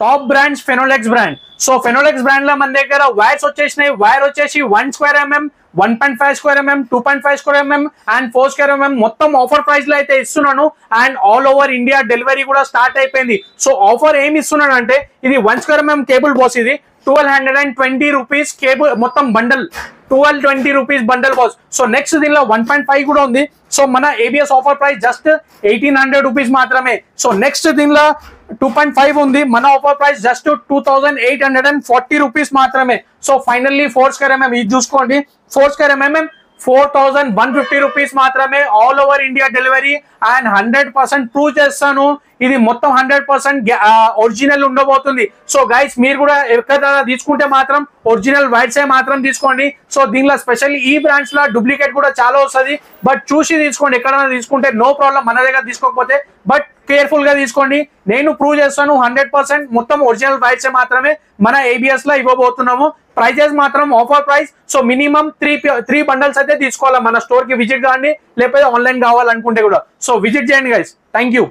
Top brands Finolex brand. So Finolex brand లో మన దగ్గర వైర్స్ వచ్చేసినాయి. వైర్ వచ్చేసి 1 square MM, 1.5 square MM, 2.5 square MM and 4 square MM మొత్తం ఆఫర్ ప్రైస్ లో అయితే ఇస్తున్నాను. And all over India delivery కూడా స్టార్ట్ అయిపోయింది. సో ఆఫర్ ఏమి ఇస్తున్నాను అంటే ఇది 1 స్క్వేర్ ఎంఎం కేబుల్ బాస్, ఇది 1220 రూపీస్ కేబుల్ మొత్తం bundle, 1220 rupees bundle boss. So next దీనిలో 1.5 కూడా ఉంది. సో మన ABS offer price just 1800 rupees మాత్రమే. సో నెక్స్ట్ దీనిలో 2.5 ఉంది, మన ఆఫర్ ప్రైస్ జస్ట్ 2840 రూపీస్ మాత్రమే. సో ఫైనల్లీ 4 స్క్వేర్ ఎంఎం ఇది చూసుకోండి, 4 స్క్వేర్ ఎంఎం 4150 రూపీస్ మాత్రమే. All over India delivery and 100% prove చేస్తాను ఇది మొత్తం 100% ఒరిజినల్ ఉండబోతుంది. సో గైస్ మీరు కూడా ఎక్కడ తీసుకుంటే మాత్రం ఒరిజినల్ వైర్స్ మాత్రం తీసుకోండి. సో దీనిలో స్పెషల్ ఈ బ్రాండ్స్ లో డూప్లికేట్ కూడా చాలా వస్తుంది, బట్ చూసి తీసుకోండి. ఎక్కడైనా తీసుకుంటే నో ప్రాబ్లం, మన దగ్గర తీసుకోకపోతే బట్ కేర్ఫుల్ గా తీసుకోండి. నేను ప్రూవ్ చేస్తాను 100% మొత్తం ఒరిజినల్ వైర్స్ మాత్రమే మన ఏబిఎస్ లో ఇవ్వబోతున్నాము. ప్రైజెస్ మాత్రం offer price. So minimum 3 bundles అయితే తీసుకోవాలి. మన స్టోర్ కి విజిట్ కాండి, లేకపోతే ఆన్లైన్ కావాలనుకుంటే కూడా. సో విజిట్ చేయండి గైస్. Thank you.